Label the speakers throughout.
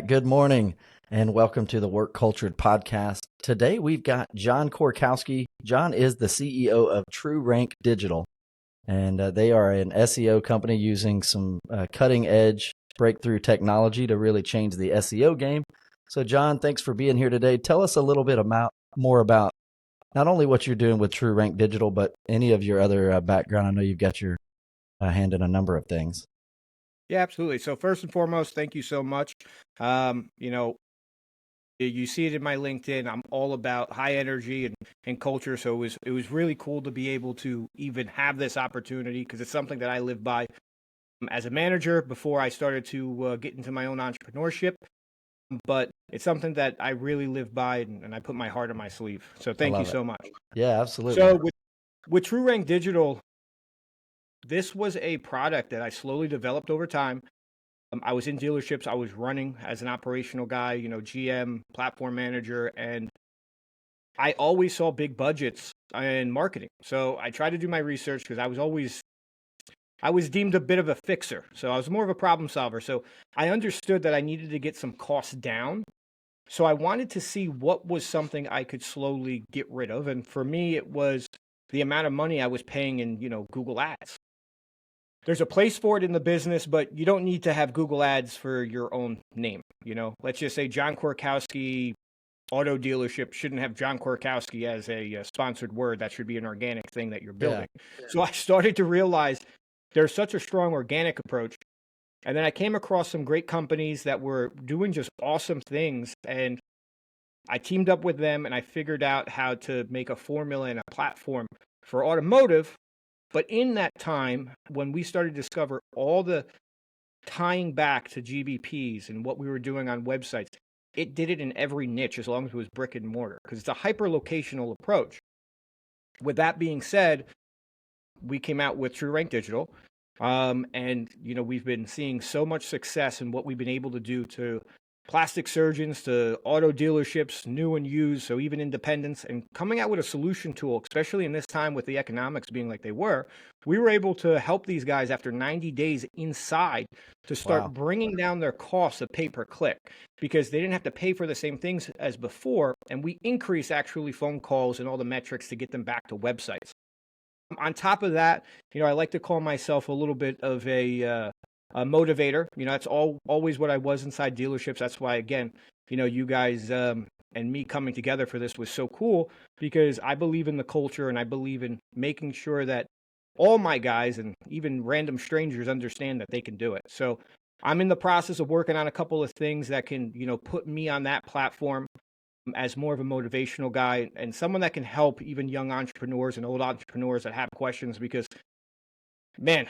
Speaker 1: Matt. Good morning and welcome to the Work Cultured podcast. Today we've got Jon Korkowski. Jon is the CEO of TrueRank Digital, and they are an SEO company using some cutting edge breakthrough technology to really change the SEO game. So Jon, thanks for being here today. Tell us a little bit more about not only what you're doing with TrueRank Digital, but any of your other background. I know you've got your hand in a number of things.
Speaker 2: Yeah, absolutely. So first and foremost, thank you so much. You see it in my LinkedIn. I'm all about high energy and culture. So it was really cool to be able to even have this opportunity because it's something that I live by as a manager before I started to get into my own entrepreneurship. But it's something that I really live by and I put my heart on my sleeve. So
Speaker 1: I
Speaker 2: thank you
Speaker 1: love it.
Speaker 2: so much.
Speaker 1: Yeah, absolutely.
Speaker 2: So with TrueRank Digital, this was a product that I slowly developed over time. I was in dealerships. I was running as an operational guy, GM, platform manager, and I always saw big budgets in marketing. So I tried to do my research because I was deemed a bit of a fixer. So I was more of a problem solver. So I understood that I needed to get some costs down. So I wanted to see what was something I could slowly get rid of. And for me, it was the amount of money I was paying in, Google Ads. There's a place for it in the business, but you don't need to have Google Ads for your own name. Let's just say Jon Korkowski auto dealership shouldn't have Jon Korkowski as a sponsored word. That should be an organic thing that you're building. Yeah. So I started to realize there's such a strong organic approach. And then I came across some great companies that were doing just awesome things. And I teamed up with them and I figured out how to make a formula and a platform for automotive. But in that time, when we started to discover all the tying back to GBPs and what we were doing on websites, it did it in every niche as long as it was brick and mortar because it's a hyper-locational approach. With that being said, we came out with TrueRank Digital, and we've been seeing so much success in what we've been able to do to plastic surgeons, to auto dealerships, new and used, so even independents, and coming out with a solution tool, especially in this time with the economics being like they were, we were able to help these guys after 90 days inside to start bringing down their costs of pay per click because they didn't have to pay for the same things as before, and we increased actually phone calls and all the metrics to get them back to websites. On top of that, I like to call myself a little bit of a motivator. That's always what I was inside dealerships. That's why, again, you guys and me coming together for this was so cool because I believe in the culture and I believe in making sure that all my guys and even random strangers understand that they can do it. So I'm in the process of working on a couple of things that can, put me on that platform as more of a motivational guy and someone that can help even young entrepreneurs and old entrepreneurs that have questions because, man,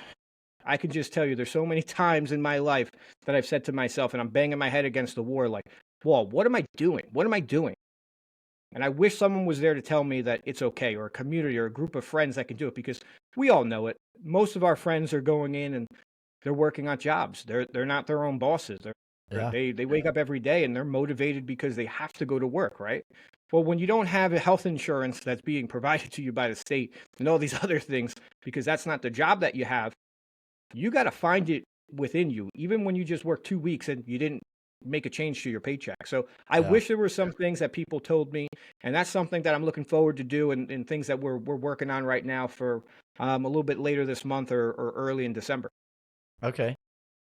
Speaker 2: I can just tell you there's so many times in my life that I've said to myself, and I'm banging my head against the wall like, whoa, what am I doing? What am I doing? And I wish someone was there to tell me that it's okay, or a community or a group of friends that can do it because we all know it. Most of our friends are going in and they're working on jobs. They're not their own bosses. They wake up every day and they're motivated because they have to go to work, right? Well, when you don't have a health insurance that's being provided to you by the state and all these other things, because that's not the job that you have, you got to find it within you, even when you just work 2 weeks and you didn't make a change to your paycheck. So I wish there were some things that people told me, and that's something that I'm looking forward to do and things that we're working on right now for a little bit later this month or early in December.
Speaker 1: Okay.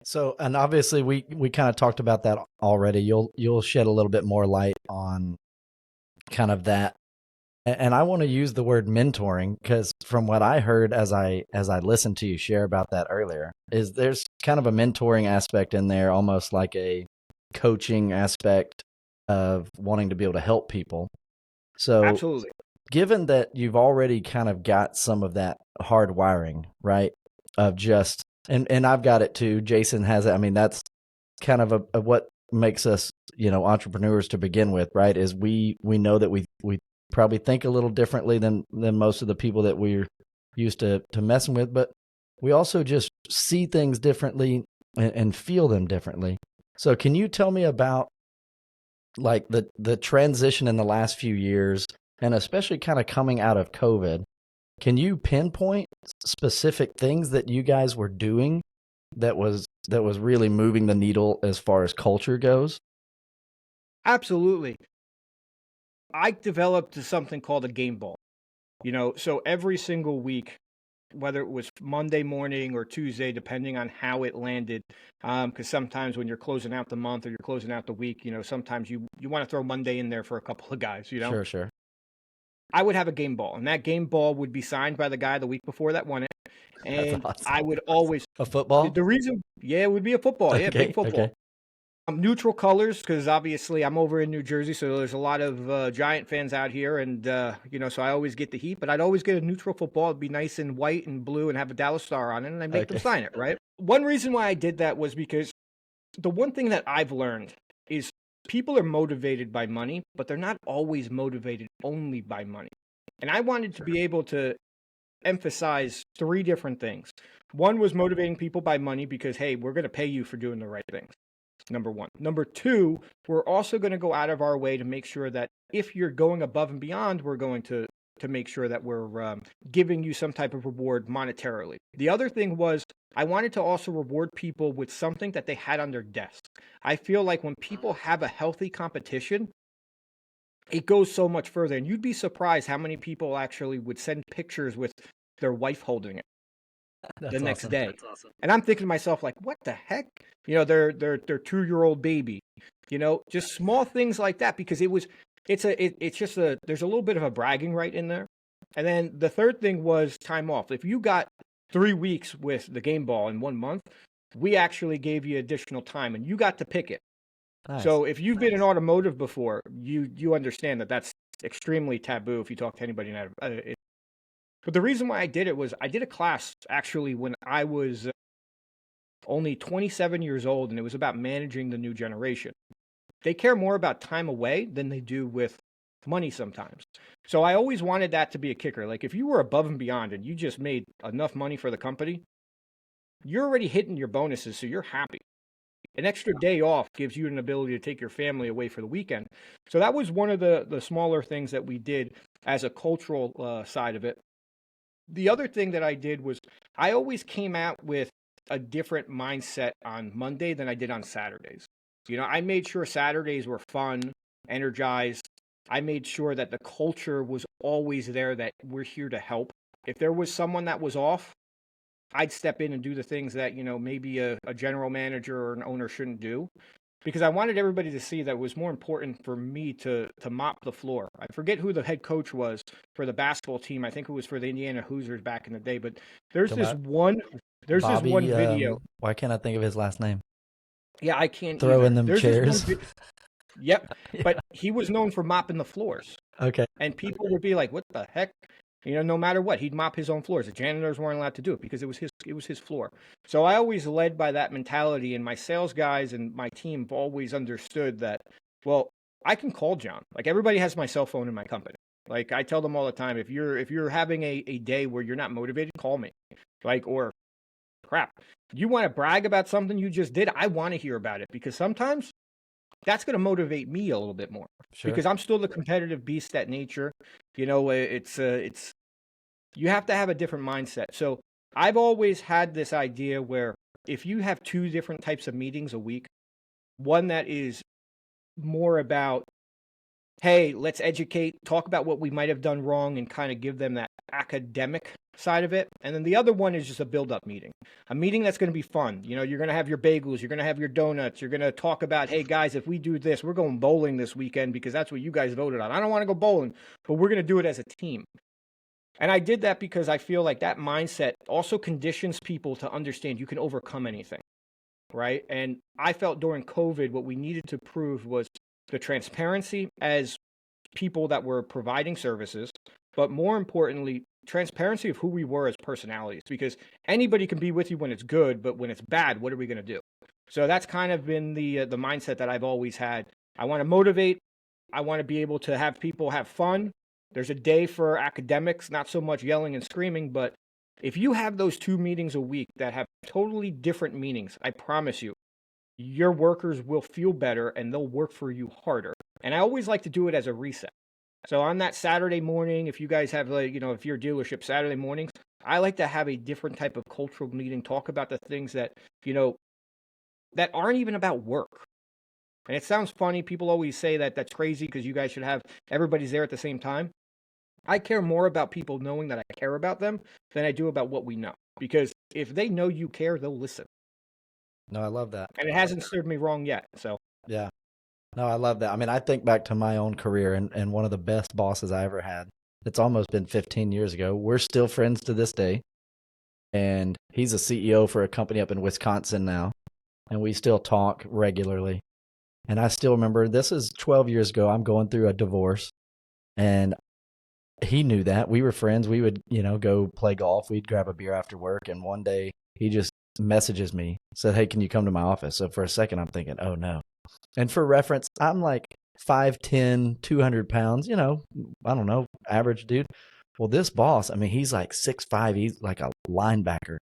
Speaker 1: So, and obviously we kind of talked about that already. You'll shed a little bit more light on kind of that. And I want to use the word mentoring because from what I heard as I listened to you share about that earlier, is there's kind of a mentoring aspect in there, almost like a coaching aspect of wanting to be able to help people. So
Speaker 2: Absolutely.
Speaker 1: Given that you've already kind of got some of that hard wiring, right? Of just and I've got it too. Jason has it. I mean, that's kind of a what makes us, entrepreneurs to begin with, right? Is we know that we probably think a little differently than most of the people that we're used to messing with, but we also just see things differently and feel them differently. So can you tell me about like the transition in the last few years and especially kind of coming out of COVID? Can you pinpoint specific things that you guys were doing that was really moving the needle as far as culture goes?
Speaker 2: Absolutely. I developed something called a game ball. So every single week, whether it was Monday morning or Tuesday, depending on how it landed, because sometimes when you're closing out the month or you're closing out the week, sometimes you want to throw Monday in there for a couple of guys.
Speaker 1: Sure, sure.
Speaker 2: I would have a game ball, and that game ball would be signed by the guy the week before that won it.
Speaker 1: That's
Speaker 2: And
Speaker 1: awesome.
Speaker 2: I would always,
Speaker 1: A football?
Speaker 2: the reason, yeah, it would be a football. Yeah, big
Speaker 1: Okay,
Speaker 2: football.
Speaker 1: okay.
Speaker 2: Neutral colors, because obviously I'm over in New Jersey, so there's a lot of Giant fans out here, and so I always get the heat. But I'd always get a neutral football. It'd be nice and white and blue, and have a Dallas star on it, and I make them
Speaker 1: Okay.
Speaker 2: sign it. Right. One reason why I did that was because the one thing that I've learned is people are motivated by money, but they're not always motivated only by money. And I wanted to be able to emphasize three different things. One was motivating people by money because, hey, we're going to pay you for doing the right things. Number one. Number two, we're also going to go out of our way to make sure that if you're going above and beyond, we're going to make sure that we're giving you some type of reward monetarily. The other thing was I wanted to also reward people with something that they had on their desk. I feel like when people have a healthy competition, it goes so much further. And you'd be surprised how many people actually would send pictures with their wife holding it the
Speaker 1: That's
Speaker 2: next
Speaker 1: awesome.
Speaker 2: day. And I'm thinking to myself, like, what the heck? Their 2-year-old baby. Just small things like that, because it's just there's a little bit of a bragging right in there. And then the third thing was time off. If you got 3 weeks with the game ball in 1 month, we actually gave you additional time, and you got to pick it.
Speaker 1: Nice.
Speaker 2: So if you've been in automotive before, you understand that that's extremely taboo if you talk to anybody in that. But the reason why I did it was I did a class actually when I was only 27 years old, and it was about managing the new generation. They care more about time away than they do with money sometimes. So I always wanted that to be a kicker. Like if you were above and beyond and you just made enough money for the company, you're already hitting your bonuses, so you're happy. An extra day off gives you an ability to take your family away for the weekend. So that was one of the smaller things that we did as a cultural side of it. The other thing that I did was I always came out with a different mindset on Monday than I did on Saturdays. I made sure Saturdays were fun, energized. I made sure that the culture was always there, that we're here to help. If there was someone that was off, I'd step in and do the things that, maybe a general manager or an owner shouldn't do, because I wanted everybody to see that it was more important for me to mop the floor. I forget who the head coach was for the basketball team. I think it was for the Indiana Hoosiers back in the day, but there's this one
Speaker 1: Bobby,
Speaker 2: video.
Speaker 1: why can't I think of his last name?
Speaker 2: Yeah, I can't
Speaker 1: Throw
Speaker 2: either.
Speaker 1: in them
Speaker 2: There's
Speaker 1: chairs.
Speaker 2: Yep.
Speaker 1: Yeah.
Speaker 2: But he was known for mopping the floors.
Speaker 1: Okay.
Speaker 2: And people would be like, what the heck? No matter what, he'd mop his own floors. The janitors weren't allowed to do it because it was his floor. So I always led by that mentality, and my sales guys and my team have always understood that, well, I can call Jon. Like everybody has my cell phone in my company. Like I tell them all the time, if you're having a day where you're not motivated, call me. Or crap, you want to brag about something you just did? I want to hear about it, because sometimes that's going to motivate me a little bit more.
Speaker 1: Sure.
Speaker 2: Because I'm still the competitive beast at nature. It's you have to have a different mindset. So I've always had this idea where if you have 2 different types of meetings a week, one that is more about, hey, let's educate, talk about what we might have done wrong, and kind of give them that academic side of it. And then the other one is just a build-up meeting, a meeting that's going to be fun. You're going to have your bagels, you're going to have your donuts, you're going to talk about, hey guys, if we do this, we're going bowling this weekend because that's what you guys voted on. I don't want to go bowling, but we're going to do it as a team. And I did that because I feel like that mindset also conditions people to understand you can overcome anything, right? And I felt during COVID, what we needed to prove was the transparency as people that were providing services, but more importantly, transparency of who we were as personalities, because anybody can be with you when it's good, but when it's bad, what are we going to do? So that's kind of been the mindset that I've always had. I want to motivate. I want to be able to have people have fun. There's a day for academics, not so much yelling and screaming, but if you have those 2 meetings a week that have totally different meanings, I promise you, your workers will feel better and they'll work for you harder. And I always like to do it as a reset. So on that Saturday morning, if you guys have, if you're a dealership Saturday mornings, I like to have a different type of cultural meeting, talk about the things that, that aren't even about work. And it sounds funny. People always say that that's crazy because you guys should have everybody's there at the same time. I care more about people knowing that I care about them than I do about what we know. Because if they know you care, they'll listen.
Speaker 1: No, I love that.
Speaker 2: And it hasn't served me wrong yet. So,
Speaker 1: Yeah. No, I love that. I mean, I think back to my own career and one of the best bosses I ever had. It's almost been 15 years ago. We're still friends to this day. And he's a CEO for a company up in Wisconsin now. And we still talk regularly. And I still remember this is 12 years ago. I'm going through a divorce. And he knew that. We were friends. We would, go play golf. We'd grab a beer after work. And one day he just messages me, said, "Hey, can you come to my office?" So for a second, I'm thinking, oh no. And for reference, I'm like 5'10", 200 pounds, I don't know, average dude. Well, this boss, I mean, he's like 6'5", he's like a linebacker.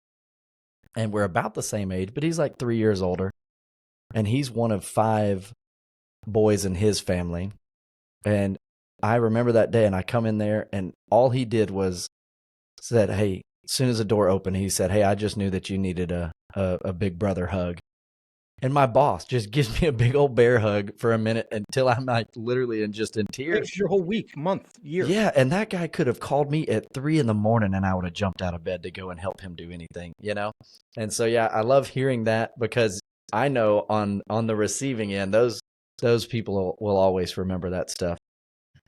Speaker 1: And we're about the same age, but he's like 3 years older. And he's one of 5 boys in his family. And I remember that day, and I come in there, and all he did was said, "Hey," as soon as the door opened, he said, "Hey, I just knew that you needed a big brother hug." And my boss just gives me a big old bear hug for a minute until I'm like literally in tears.
Speaker 2: it's your whole week, month, year.
Speaker 1: Yeah, and that guy could have called me at 3 in the morning and I would have jumped out of bed to go and help him do anything, And so yeah, I love hearing that because I know on the receiving end, those people will always remember that stuff.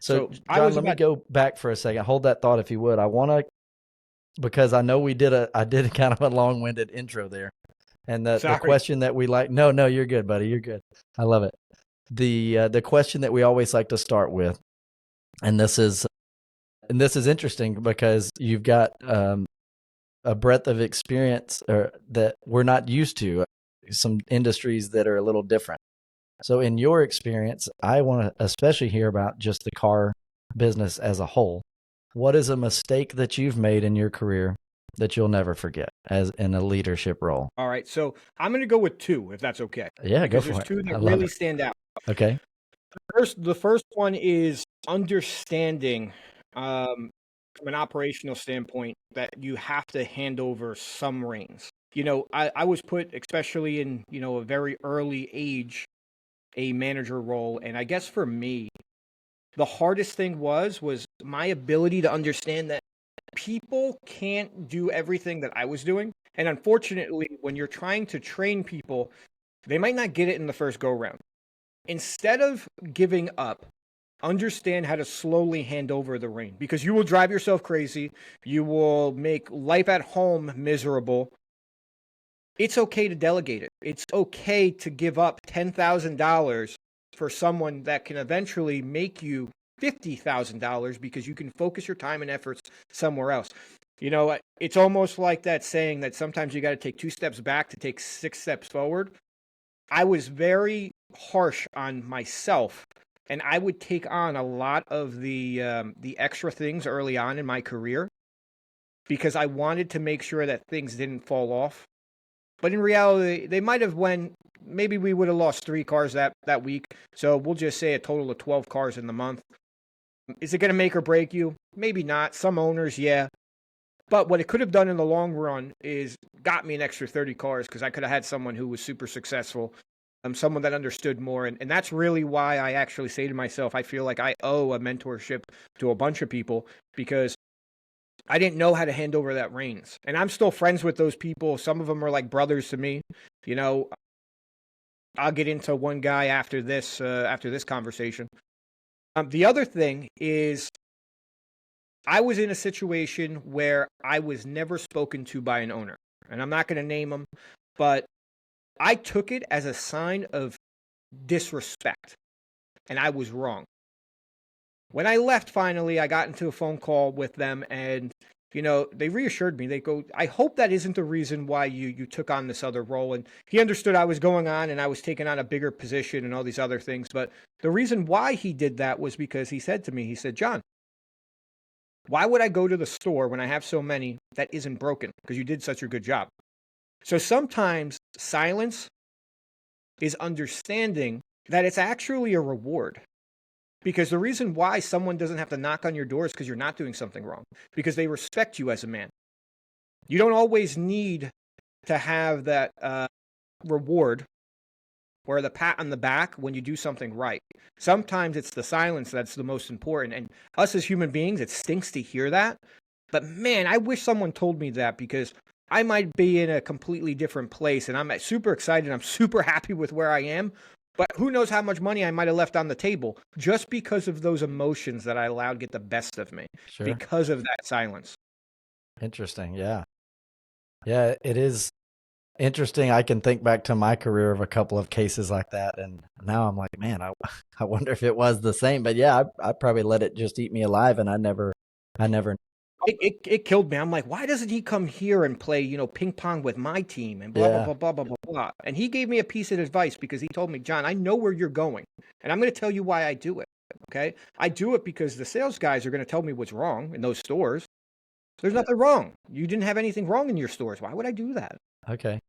Speaker 1: So John, let me go back for a second. Hold that thought if you would. I want to, because I know I did kind of a long-winded intro there. And the question that we like, no, you're good, buddy. You're good. I love it. The question that we always like to start with, and this is interesting because you've got a breadth of experience that we're not used to, some industries that are a little different. So in your experience, I want to especially hear about just the car business as a whole. What is a mistake that you've made in your career that you'll never forget as in a leadership role?
Speaker 2: All right. So I'm going to go with 2, if that's okay.
Speaker 1: Yeah,
Speaker 2: because
Speaker 1: go for
Speaker 2: there's
Speaker 1: it.
Speaker 2: 2 that really stand out.
Speaker 1: Okay.
Speaker 2: The first one is understanding from an operational standpoint that you have to hand over some reins. I was put, especially in, a very early age, a manager role. And I guess for me, the hardest thing was my ability to understand that people can't do everything that I was doing. And unfortunately, when you're trying to train people, they might not get it in the first go round. Instead of giving up, understand how to slowly hand over the rein, because you will drive yourself crazy. You will make life at home miserable. It's okay to delegate it. It's okay to give up $10,000 for someone that can eventually make you $50,000 because you can focus your time and efforts somewhere else. It's almost like that saying that sometimes you got to take 2 steps back to take 6 steps forward. I was very harsh on myself, and I would take on a lot of the extra things early on in my career because I wanted to make sure that things didn't fall off. But in reality, they might have maybe we would have lost 3 cars that week. So we'll just say a total of 12 cars in the month. Is it going to make or break you? Maybe not. Some owners, yeah. But what it could have done in the long run is got me an extra 30 cars because I could have had someone who was super successful, someone that understood more. And that's really why I actually say to myself, I feel like I owe a mentorship to a bunch of people because I didn't know how to hand over that reins. And I'm still friends with those people. Some of them are like brothers to me. I'll get into one guy after this conversation. The other thing is I was in a situation where I was never spoken to by an owner. And I'm not going to name him, but I took it as a sign of disrespect. And I was wrong. When I left, finally, I got into a phone call with them and, they reassured me. They go, "I hope that isn't the reason why you took on this other role." And he understood I was going on and I was taking on a bigger position and all these other things. But the reason why he did that was because he said to me, he said, "John, why would I go to the store when I have so many that isn't broken? Because you did such a good job." So sometimes silence is understanding that it's actually a reward. Because the reason why someone doesn't have to knock on your door is because you're not doing something wrong. Because they respect you as a man. You don't always need to have that reward or the pat on the back when you do something right. Sometimes it's the silence that's the most important. And us as human beings, it stinks to hear that. But man, I wish someone told me that, because I might be in a completely different place and I'm super excited. I'm super happy with where I am. But who knows how much money I might have left on the table just because of those emotions that I allowed get the best of me
Speaker 1: Sure.
Speaker 2: because of that silence.
Speaker 1: Interesting. Yeah. Yeah, it is interesting. I can think back to my career of a couple of cases like that. And now I'm like, man, I wonder if it was the same. But yeah, I probably let it just eat me alive. And I never,
Speaker 2: It killed me. I'm like, why doesn't he come here and play, ping pong with my team and blah, blah,
Speaker 1: yeah,
Speaker 2: blah, blah, blah, blah, blah. And he gave me a piece of advice because he told me, John, I know where you're going and I'm going to tell you why I do it. Okay. I do it because the sales guys are going to tell me what's wrong in those stores. There's nothing wrong. You didn't have anything wrong in your stores. Why would I do that?
Speaker 1: okay.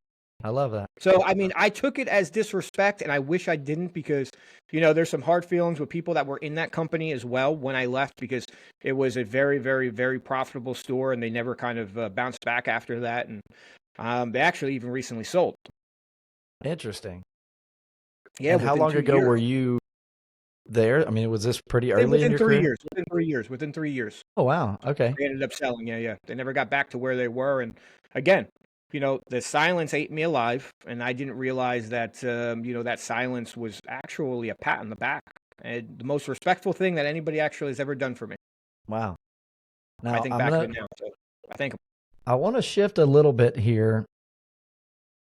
Speaker 1: I love that.
Speaker 2: So, I mean, I took it as disrespect, and I wish I didn't, because, there's some hard feelings with people that were in that company as well when I left, because it was a very, very, very profitable store, and they never kind of bounced back after that. And they actually even recently sold.
Speaker 1: Interesting.
Speaker 2: Yeah,
Speaker 1: And how
Speaker 2: within
Speaker 1: long
Speaker 2: 2
Speaker 1: ago
Speaker 2: years.
Speaker 1: were you there? I mean, was this pretty early in
Speaker 2: Within
Speaker 1: your
Speaker 2: 3
Speaker 1: career?
Speaker 2: years. Within 3 years.
Speaker 1: Oh, wow. Okay.
Speaker 2: They ended up selling. Yeah, yeah. They never got back to where they were. And again, the silence ate me alive, and I didn't realize that, that silence was actually a pat on the back, and the most respectful thing that anybody actually has ever done for me.
Speaker 1: Wow.
Speaker 2: I
Speaker 1: Now
Speaker 2: think back of it now. So I thank him.
Speaker 1: I want to shift a little bit here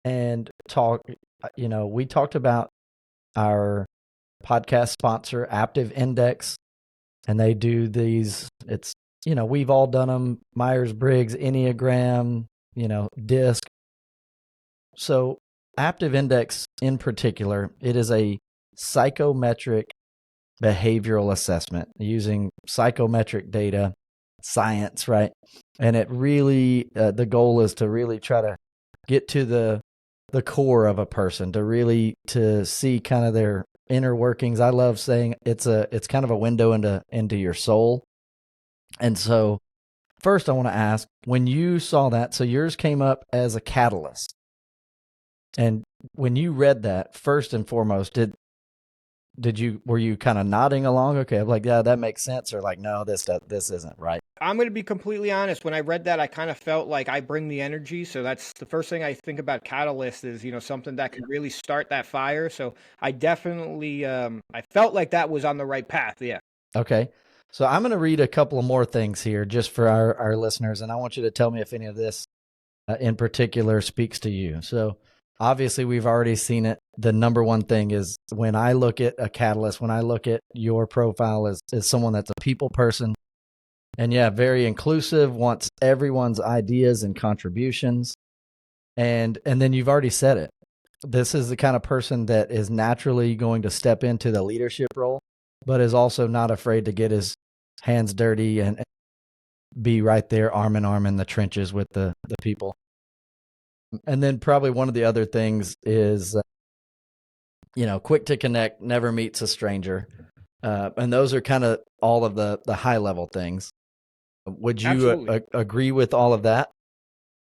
Speaker 1: and talk, we talked about our podcast sponsor, Aptive Index, and they do these, we've all done them, Myers-Briggs, Enneagram, DISC. So Aptive Index in particular, it is a psychometric behavioral assessment using psychometric data, science, right? And it really, the goal is to really try to get to the core of a person, to see kind of their inner workings. I love saying it's kind of a window into your soul. And so first I want to ask, when you saw that, so yours came up as a catalyst. And when you read that, first and foremost, were you kind of nodding along? Okay, I'm like, yeah, that makes sense, or like, no, this isn't right.
Speaker 2: I'm going to be completely honest. When I read that, I kind of felt like I bring the energy. So that's the first thing I think about catalyst is, something that can really start that fire. So I definitely, I felt like that was on the right path. Yeah.
Speaker 1: Okay. So I'm going to read a couple of more things here just for our listeners, and I want you to tell me if any of this in particular speaks to you. So obviously we've already seen it. The number one thing is, when I look at a catalyst, when I look at your profile as someone that's a people person, and yeah, very inclusive, wants everyone's ideas and contributions. And then you've already said it. This is the kind of person that is naturally going to step into the leadership role, but is also not afraid to get his hands dirty and be right there arm in arm in the trenches with the people. And then probably one of the other things is, quick to connect, never meets a stranger. And those are kind of all of the high level things. Would you agree with all of that?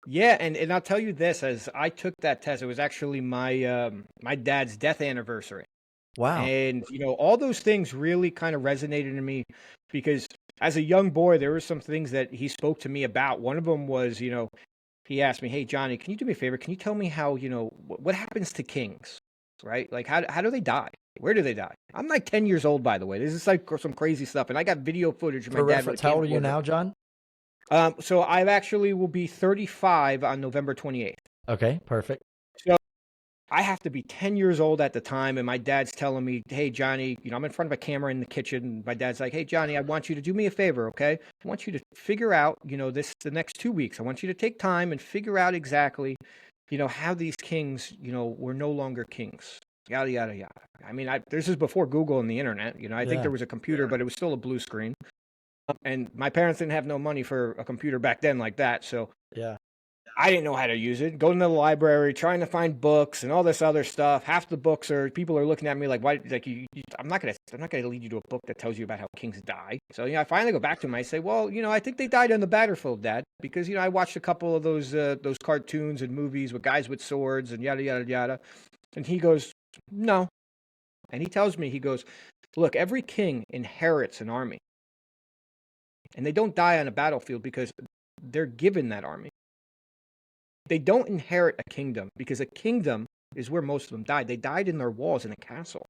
Speaker 2: Yeah, and I'll tell you this: as I took that test, it was actually my my dad's death anniversary.
Speaker 1: Wow.
Speaker 2: And all those things really kind of resonated in me, because as a young boy, there were some things that he spoke to me about. One of them was, he asked me, "Hey, Johnny, can you do me a favor? Can you tell me how, what happens to kings, right? Like, how do they die? Where do they die?" I'm like 10 years old, by the way. This is like some crazy stuff, and I got video footage of my
Speaker 1: For
Speaker 2: dad.
Speaker 1: reference, how old are you now, John?
Speaker 2: So I actually will be 35 on November 28th.
Speaker 1: Okay, perfect.
Speaker 2: So I have to be 10 years old at the time, and my dad's telling me, "Hey, Johnny, I'm in front of a camera in the kitchen, and my dad's like, 'Hey, Johnny, I want you to do me a favor, okay? I want you to figure out, the next 2 weeks. I want you to take time and figure out exactly, how these kings, were no longer kings. Yada, yada, yada.'" I mean, this is before Google and the internet. I think there was a computer, but it was still a blue screen. And my parents didn't have no money for a computer back then like that. So
Speaker 1: yeah,
Speaker 2: I didn't know how to use it. Going to the library, trying to find books and all this other stuff. Half the books people are looking at me like, "Why? Like, I'm not gonna lead you to a book that tells you about how kings die." So I finally go back to him. I say, "Well, I think they died on the battlefield, Dad, because I watched a couple of those cartoons and movies with guys with swords and yada yada yada." And he goes, no. And he tells me, he goes, look, every king inherits an army. And they don't die on a battlefield because they're given that army. They don't inherit a kingdom because a kingdom is where most of them died. They died in their walls in a castle.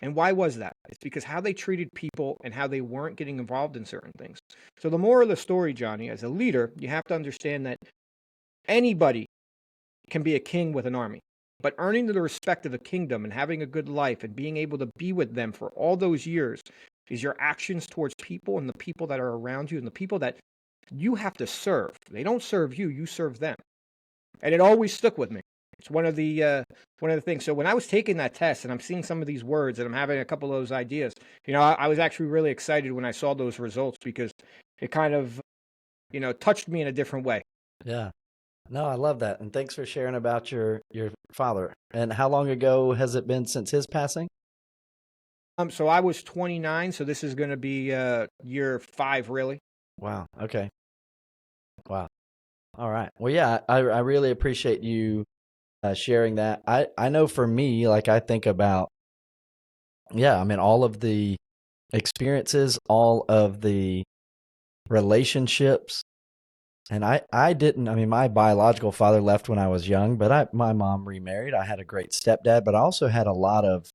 Speaker 2: And why was that? It's because how they treated people and how they weren't getting involved in certain things. So the moral of the story, Johnny, as a leader, you have to understand that anybody can be a king with an army. But earning the respect of a kingdom and having a good life and being able to be with them for all those years is your actions towards people and the people that are around you and the people that you have to serve. They don't serve you, you serve them. And it always stuck with me. It's one of the things. So when I was taking that test and I'm seeing some of these words and I'm having a couple of those ideas, I was actually really excited when I saw those results because it kind of, touched me in a different way.
Speaker 1: Yeah. No, I love that. And thanks for sharing about your father. And how long ago has it been since his passing?
Speaker 2: So I was 29, so this is going to be year 5, really.
Speaker 1: Wow. Okay. Wow. All right. Well, yeah, I really appreciate you sharing that. I know for me, like I think about, yeah, I mean, all of the experiences, all of the relationships. And I mean, my biological father left when I was young, but my mom remarried. I had a great stepdad, but I also had a lot of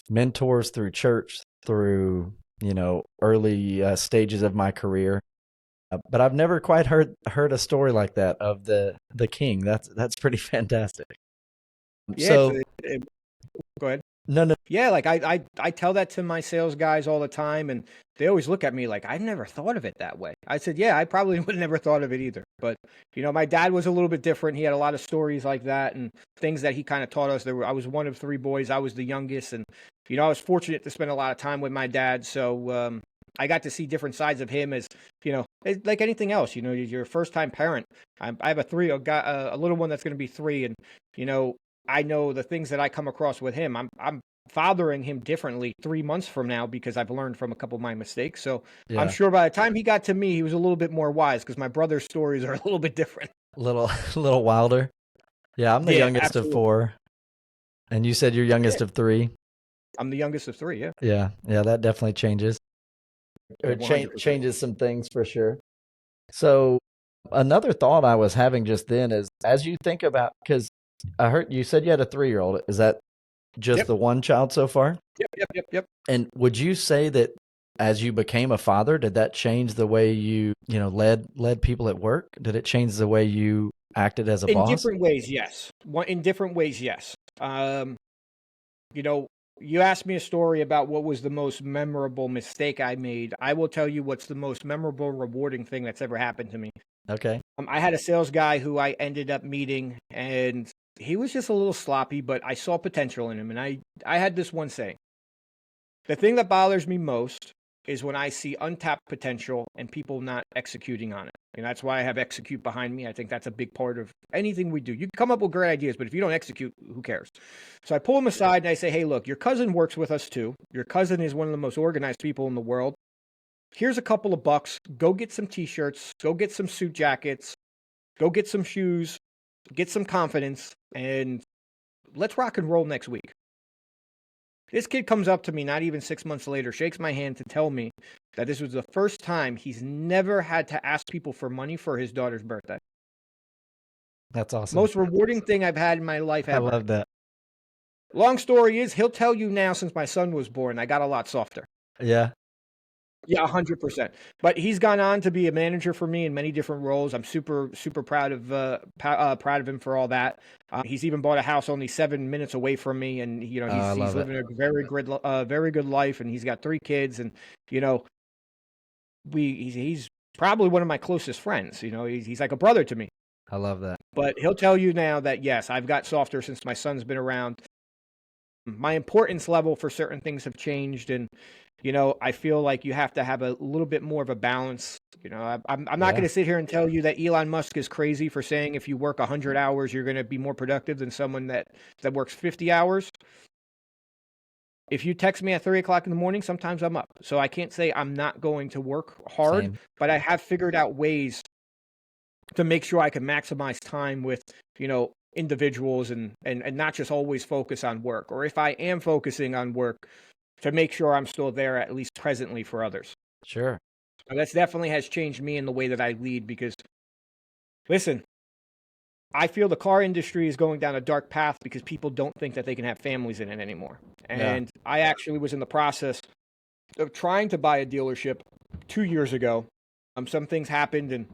Speaker 1: mentors through church, through, early stages of my career. But I've never quite heard a story like that of the king. That's pretty fantastic.
Speaker 2: Yeah,
Speaker 1: So
Speaker 2: go ahead.
Speaker 1: no.
Speaker 2: Yeah, like I tell that to my sales guys all the time, and they always look at me like I never thought of it that way. I said, yeah, I probably would have never thought of it either. But my dad was a little bit different. He had a lot of stories like that and things that he kind of taught us. I was one of 3 boys. I was the youngest, and I was fortunate to spend a lot of time with my dad. So I got to see different sides of him as like anything else. You're a first time parent. I have a little one that's going to be 3, and I know the things that I come across with him. I'm fathering him differently 3 months from now because I've learned from a couple of my mistakes. So I'm
Speaker 1: Yeah,
Speaker 2: sure by the time he got to me, he was a little bit more wise because my brother's stories are a little bit different.
Speaker 1: little little wilder. Yeah, I'm the
Speaker 2: Yeah,
Speaker 1: youngest of
Speaker 2: absolutely.
Speaker 1: 4, and you said you're
Speaker 2: Yeah,
Speaker 1: youngest of 3.
Speaker 2: I'm the youngest of 3. Yeah,
Speaker 1: Yeah, that definitely changes.
Speaker 2: yeah,
Speaker 1: Or
Speaker 2: 100%.
Speaker 1: changes some things for sure. So another thought I was having just then is as you think about, because I heard you said you had a 3-year-old. Is that just
Speaker 2: Yep,
Speaker 1: the one child so far?
Speaker 2: yep.
Speaker 1: And would you say that as you became a father, did that change the way you led people at work? Did it change the way you acted as a
Speaker 2: In
Speaker 1: boss?
Speaker 2: different ways, yes. In different ways, yes. You know, you asked me a story about what was the most memorable mistake I made. I will tell you what's the most memorable, rewarding thing that's ever happened to me.
Speaker 1: Okay.
Speaker 2: I had a sales guy who I ended up meeting, and he was just a little sloppy, but I saw potential in him. And I had this one saying: the thing that bothers me most is when I see untapped potential and people not executing on it. And that's why I have execute behind me. I think that's a big part of anything we do. You can come up with great ideas, but if you don't execute, who cares? So I pull him aside and I say, hey, look, your cousin works with us too. Your cousin is one of the most organized people in the world. Here's a couple of bucks. Go get some t-shirts. Go get some suit jackets. Go get some shoes. Get some confidence. And let's rock and roll next week. This kid comes up to me not even 6 months later, shakes my hand to tell me that this was the first time he's never had to ask people for money for his daughter's birthday.
Speaker 1: That's awesome.
Speaker 2: Most rewarding thing I've had in my life
Speaker 1: I
Speaker 2: ever.
Speaker 1: love that.
Speaker 2: Long story is, he'll tell you now since my son was born, I got a lot softer.
Speaker 1: Yeah.
Speaker 2: Yeah, 100%. But he's gone on to be a manager for me in many different roles. I'm super, super proud of him for all that. He's even bought a house only 7 minutes away from me, and
Speaker 1: Oh, I
Speaker 2: he's
Speaker 1: love it.
Speaker 2: living a very good life, and he's got 3 kids, and you know he's probably one of my closest friends. He's like a brother to me.
Speaker 1: I love that.
Speaker 2: But he'll tell you now that yes, I've got softer since my son's been around. My importance level for certain things have changed, and I feel like you have to have a little bit more of a balance. I'm not going
Speaker 1: Yeah.
Speaker 2: to sit here and tell you that Elon Musk is crazy for saying if you work 100 hours you're going to be more productive than someone that works 50 hours. If you text me at 3 o'clock in the morning, sometimes I'm up, so I can't say I'm not going to work hard,
Speaker 1: Same.
Speaker 2: but I have figured out ways to make sure I can maximize time with individuals and not just always focus on work, or if I am focusing on work, to make sure I'm still there at least presently for others.
Speaker 1: Sure.
Speaker 2: And that's definitely has changed me in the way that I lead because, listen, I feel the car industry is going down a dark path because people don't think that they can have families in it anymore.
Speaker 1: Yeah.
Speaker 2: And I actually was in the process of trying to buy a dealership 2 years ago. Some things happened and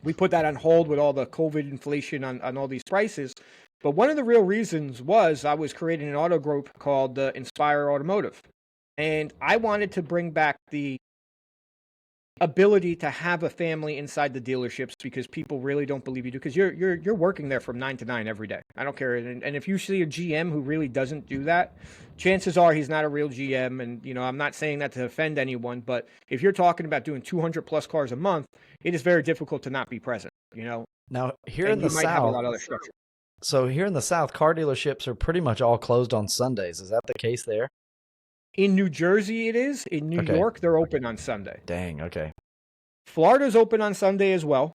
Speaker 2: we put that on hold with all the COVID inflation on all these prices. But one of the real reasons was I was creating an auto group called Inspire Automotive. And I wanted to bring back the ability to have a family inside the dealerships because people really don't believe you do because you're working there from 9 to 9 every day. I don't care. And if you see a GM who really doesn't do that, chances are he's not a real GM. And I'm not saying that to offend anyone, but if you're talking about doing 200 plus cars a month, it is very difficult to not be present.
Speaker 1: Now, here in
Speaker 2: And
Speaker 1: the
Speaker 2: you might have a
Speaker 1: South,
Speaker 2: lot of other structure.
Speaker 1: so here in the South, car dealerships are pretty much all closed on Sundays. Is that the case there?
Speaker 2: In New Jersey, it is. In New
Speaker 1: Okay.
Speaker 2: York, they're open on Sunday.
Speaker 1: Dang. Okay.
Speaker 2: Florida's open on Sunday as well.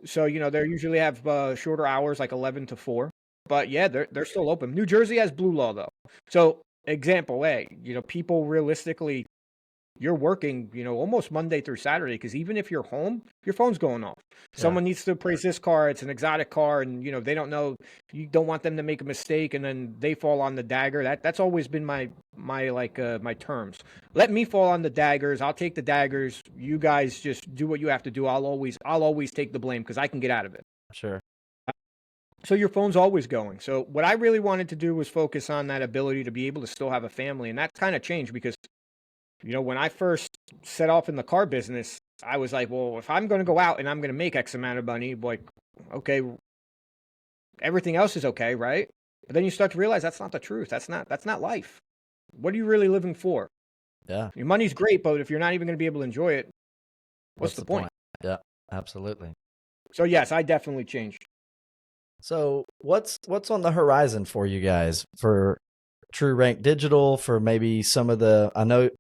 Speaker 2: So, they usually have shorter hours, like 11 to 4. But yeah, they're still open. New Jersey has blue law, though. So, example A, people realistically, you're working, almost Monday through Saturday because even if you're home, your phone's going off.
Speaker 1: Yeah.
Speaker 2: Someone needs to appraise this car. It's an exotic car, and they don't know. You don't want them to make a mistake, and then they fall on the dagger. That's always been my terms. Let me fall on the daggers. I'll take the daggers. You guys just do what you have to do. I'll always take the blame because I can get out of it.
Speaker 1: Sure.
Speaker 2: So your phone's always going. So what I really wanted to do was focus on that ability to be able to still have a family, and that's kind of changed because when I first set off in the car business, I was like, well, if I'm going to go out and I'm going to make X amount of money, like, okay, everything else is okay, right? But then you start to realize that's not the truth. That's not life. What are you really living for?
Speaker 1: Yeah.
Speaker 2: Your money's great, but if you're not even going to be able to enjoy it, what's the point?
Speaker 1: Yeah, absolutely.
Speaker 2: So yes, I definitely changed.
Speaker 1: So what's on the horizon for you guys for True Rank Digital, for maybe some of the, I know,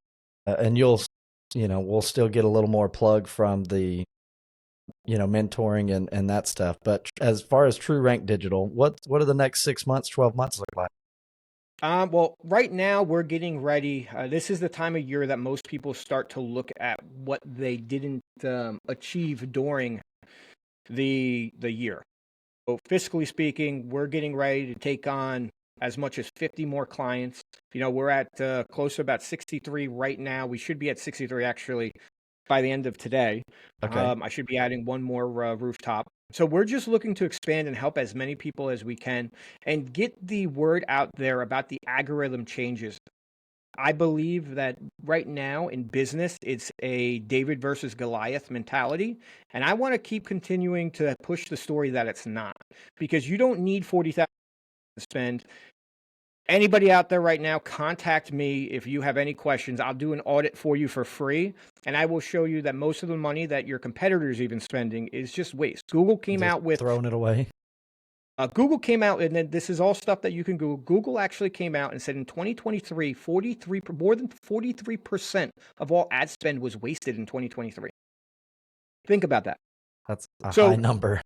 Speaker 1: and we'll still get a little more plug from the, mentoring and that stuff. But as far as True Rank Digital, what are the next 6 months, 12 months look like?
Speaker 2: Well, right now we're getting ready. This is the time of year that most people start to look at what they didn't achieve during the year. So fiscally speaking, we're getting ready to take on as much as 50 more clients. We're at close to about 63 right now. We should be at 63 actually by the end of today.
Speaker 1: Okay.
Speaker 2: I should be adding one more rooftop. So we're just looking to expand and help as many people as we can and get the word out there about the algorithm changes. I believe that right now in business, it's a David versus Goliath mentality. And I want to keep continuing to push the story that it's not, because you don't need 40,000 to spend. Anybody out there right now, contact me if you have any questions. I'll do an audit for you for free, and I will show you that most of the money that your competitors even spending is just waste. Google came out with
Speaker 1: throwing it away.
Speaker 2: Google came out, and then this is all stuff that you can Google. Google actually came out and said in 2023, more than 43% of all ad spend was wasted in 2023. Think about that.
Speaker 1: That's a high number.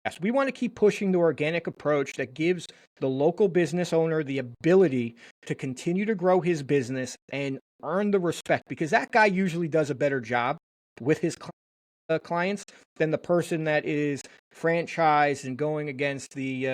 Speaker 2: Yes, we want to keep pushing the organic approach that gives the local business owner the ability to continue to grow his business and earn the respect, because that guy usually does a better job with his clients than the person that is franchised and going against the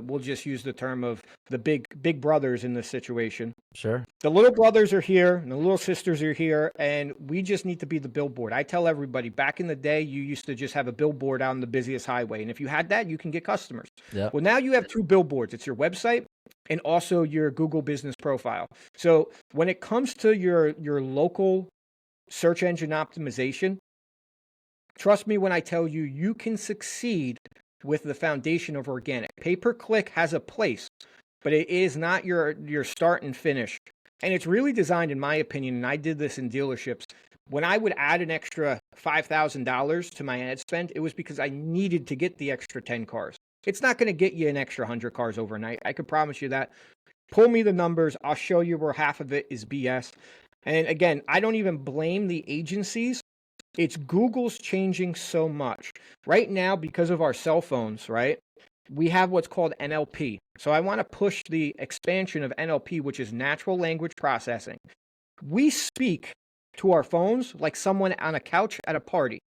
Speaker 2: we'll just use the term of the big brothers in this situation.
Speaker 1: Sure.
Speaker 2: The little brothers are here and the little sisters are here, and we just need to be the billboard. I tell everybody, back in the day, you used to just have a billboard out on the busiest highway, and if you had that, you can get customers.
Speaker 1: Yep.
Speaker 2: Well, now you have two billboards. It's your website and also your Google business profile. So when it comes to your local search engine optimization, trust me when I tell you, you can succeed with the foundation of organic. Pay-per-click has a place, but it is not your start and finish. And it's really designed, in my opinion, and I did this in dealerships, when I would add an extra $5,000 to my ad spend, it was because I needed to get the extra 10 cars. It's not going to get you an extra 100 cars overnight. I can promise you that. Pull me the numbers. I'll show you where half of it is BS. And again, I don't even blame the agencies. It's Google's changing so much right now because of our cell phones, right? we have what's called NLP. So I want to push the expansion of NLP, which is natural language processing. We speak to our phones like someone on a couch at a party.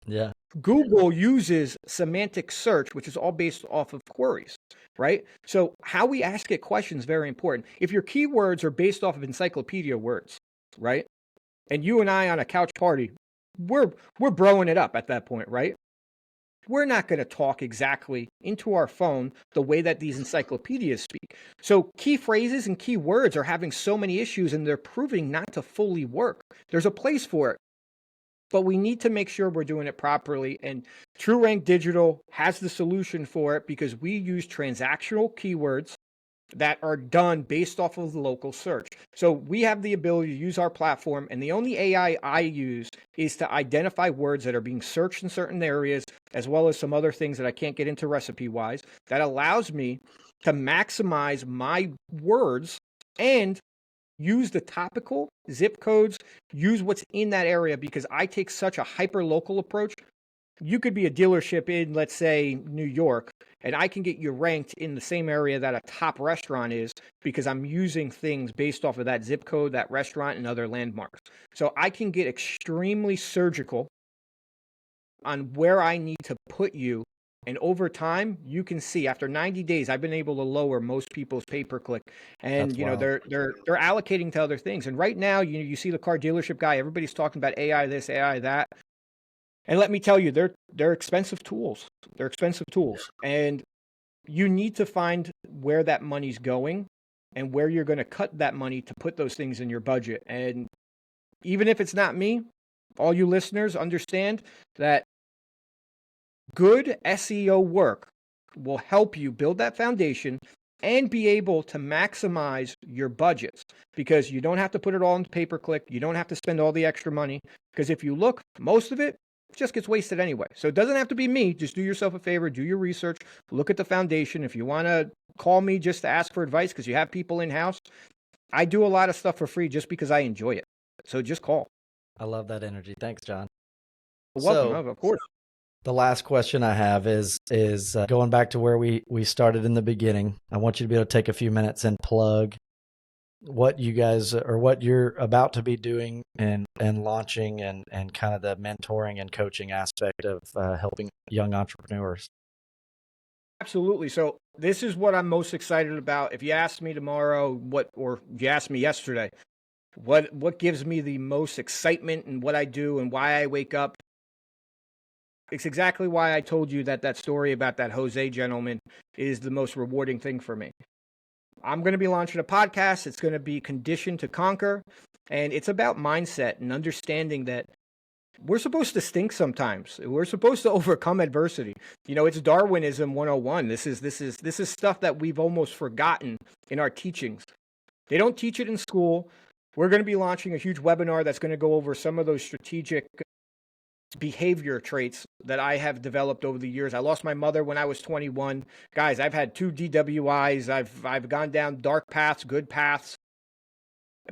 Speaker 1: Yeah.
Speaker 2: Google uses semantic search, which is all based off of queries, right? So how we ask it questions is very important. If your keywords are based off of encyclopedia words, right? And you and I on a couch party, we're broing it up at that point, right? We're not going to talk exactly into our phone the way that these encyclopedias speak. So key phrases and key words are having so many issues and they're proving not to fully work. There's a place for it, but we need to make sure we're doing it properly. And TrueRank Digital has the solution for it because we use transactional keywords that are done based off of the local search. So we have the ability to use our platform, and the only AI I use is to identify words that are being searched in certain areas, as well as some other things that I can't get into recipe-wise, that allows me to maximize my words and use the topical zip codes, use what's in that area, because I take such a hyper-local approach. You could be a dealership in, let's say, New York, and I can get you ranked in the same area that a top restaurant is because I'm using things based off of that zip code, that restaurant, and other landmarks. So I can get extremely surgical on where I need to put you. And over time, you can see after 90 days, I've been able to lower most people's pay-per-click. And
Speaker 1: That's
Speaker 2: you know,
Speaker 1: wild.
Speaker 2: they're allocating to other things. And right now, you see the car dealership guy, everybody's talking about AI this, AI that. And let me tell you, they're expensive tools. They're expensive tools. And you need to find where that money's going and where you're going to cut that money to put those things in your budget. And even if it's not me, all you listeners understand that good SEO work will help you build that foundation and be able to maximize your budgets, because you don't have to put it all into pay-per-click. You don't have to spend all the extra money, because if you look, most of it just gets wasted anyway. So it doesn't have to be me. Just do yourself a favor, do your research, look at the foundation. If you want to call me just to ask for advice because you have people in-house, I do a lot of stuff for free just because I enjoy it. So just call.
Speaker 1: I love that energy. Thanks, John.
Speaker 2: You're welcome.
Speaker 1: So
Speaker 2: Of course.
Speaker 1: the last question I have is going back to where we started in the beginning. I want you to be able to take a few minutes and plug what you guys or what you're about to be doing and launching and kind of the mentoring and coaching aspect of helping young entrepreneurs.
Speaker 2: Absolutely. So this is what I'm most excited about. If you asked me tomorrow, or if you asked me yesterday, what gives me the most excitement and what I do and why I wake up, it's exactly why I told you that story about that Jose gentleman is the most rewarding thing for me. I'm going to be launching a podcast. It's going to be Conditioned to Conquer. And it's about mindset and understanding that we're supposed to stink sometimes. We're supposed to overcome adversity. You know, it's Darwinism 101. This is stuff that we've almost forgotten in our teachings. They don't teach it in school. We're going to be launching a huge webinar that's going to go over some of those strategic behavior traits that I have developed over the years. I lost my mother when I was 21. Guys, I've had 2 DWIs. I've gone down dark paths, good paths.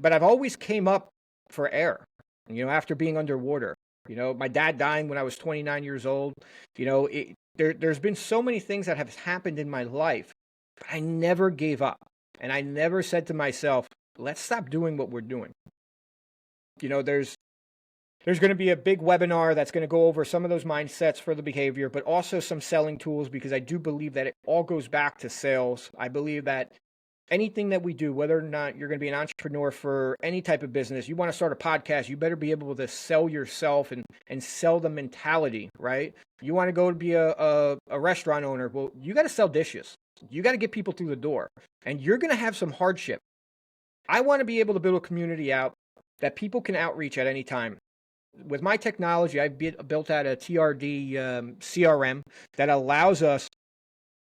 Speaker 2: But I've always came up for air, you know, after being underwater. You know, my dad dying when I was 29 years old. You know, there's been so many things that have happened in my life, but I never gave up. And I never said to myself, let's stop doing what we're doing. You know, there's going to be a big webinar that's going to go over some of those mindsets for the behavior, but also some selling tools, because I do believe that it all goes back to sales. I believe that anything that we do, whether or not you're going to be an entrepreneur for any type of business, you want to start a podcast, you better be able to sell yourself and sell the mentality, right? You want to go to be a restaurant owner. Well, you got to sell dishes. You got to get people through the door, and you're going to have some hardship. I want to be able to build a community out that people can outreach at any time. With my technology, I've built out a TRD CRM that allows us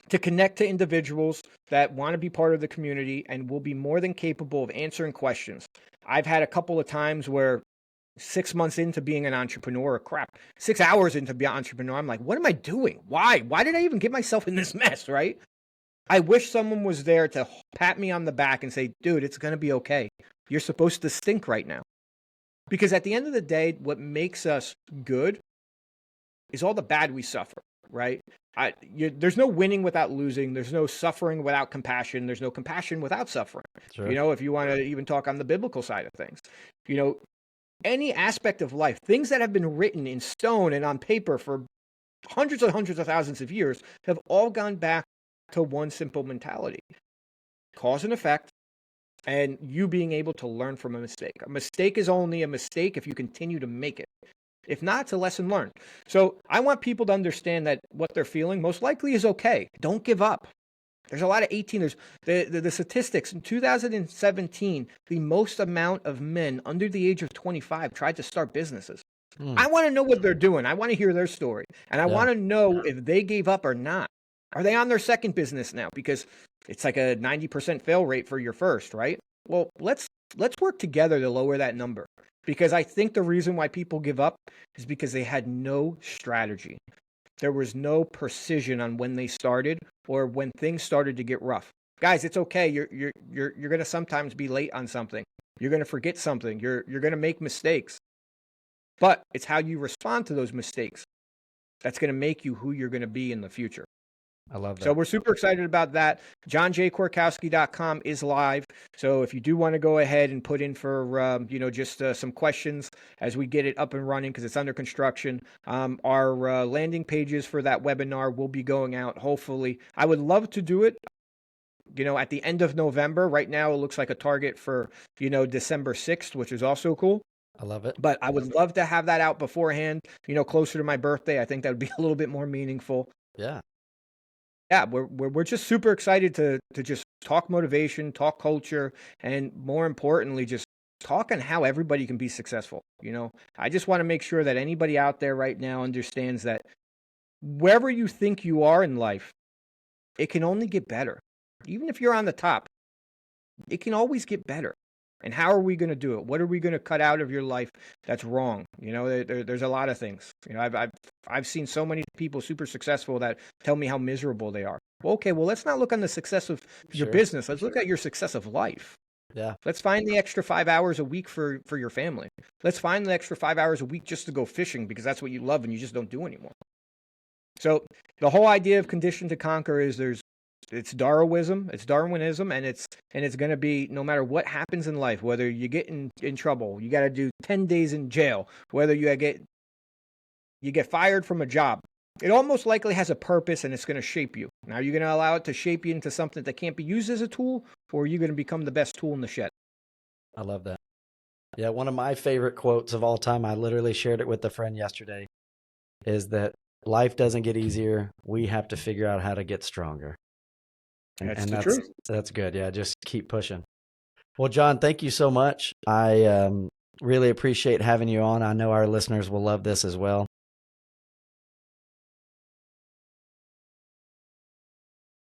Speaker 2: to connect to individuals that want to be part of the community and will be more than capable of answering questions. I've had a couple of times where 6 months into being an entrepreneur, 6 hours into being an entrepreneur, I'm like, what am I doing? Why did I even get myself in this mess, right? I wish someone was there to pat me on the back and say, dude, it's going to be okay. You're supposed to stink right now. Because at the end of the day, what makes us good is all the bad we suffer, right? There's no winning without losing. There's no suffering without compassion. There's no compassion without suffering.
Speaker 1: Sure.
Speaker 2: You know, if you want to even talk on the biblical side of things, you know, any aspect of life, things that have been written in stone and on paper for hundreds of thousands of years have all gone back to one simple mentality: cause and effect, and you being able to learn from a mistake. A mistake is only a mistake if you continue to make it. If not, it's a lesson learned. So I want people to understand that what they're feeling most likely is okay. Don't give up. There's a lot of 18. There's the statistics in 2017. The most amount of men under the age of 25 tried to start businesses. I want to know what they're doing. I want to hear their story, and I want to know if they gave up or not. Are they on their second business now? Because it's like a 90% fail rate for your first, right? Well, let's work together to lower that number. Because I think the reason why people give up is because they had no strategy. There was no precision on when they started or when things started to get rough. Guys, it's okay. You're going to sometimes be late on something. You're going to forget something. You're going to make mistakes. But it's how you respond to those mistakes that's going to make you who you're going to be in the future.
Speaker 1: I love that.
Speaker 2: So we're super excited about that. JonJKorkowski.com is live. So if you do want to go ahead and put in for, just some questions as we get it up and running, because it's under construction, our landing pages for that webinar will be going out, hopefully. I would love to do it, at the end of November. Right now, it looks like a target for, December 6th, which is also cool.
Speaker 1: I love it.
Speaker 2: But I would love to have that out beforehand, closer to my birthday. I think that would be a little bit more meaningful.
Speaker 1: Yeah.
Speaker 2: Yeah, we're just super excited to just talk motivation, talk culture, and more importantly, just talk on how everybody can be successful. I just want to make sure that anybody out there right now understands that wherever you think you are in life, it can only get better. Even if you're on the top, it can always get better. And how are we going to do it? What are we going to cut out of your life that's wrong? There's a lot of things. I've seen so many people super successful that tell me how miserable they are. Well, okay, let's not look on the success of your business. Let's look at your success of life.
Speaker 1: Yeah.
Speaker 2: Let's find the extra 5 hours a week for your family. Let's find the extra 5 hours a week just to go fishing because that's what you love and you just don't do anymore. So the whole idea of Condition to Conquer is it's Darwinism, and it's going to be no matter what happens in life, whether you get in trouble, you got to do 10 days in jail, whether you get fired from a job. It almost likely has a purpose and it's going to shape you. Now, are you going to allow it to shape you into something that can't be used as a tool, or are you going to become the best tool in the shed?
Speaker 1: I love that. Yeah, one of my favorite quotes of all time, I literally shared it with a friend yesterday, is that life doesn't get easier. We have to figure out how to get stronger.
Speaker 2: That's the truth.
Speaker 1: That's good. Yeah, just keep pushing. Well, Jon, thank you so much. I really appreciate having you on. I know our listeners will love this as well.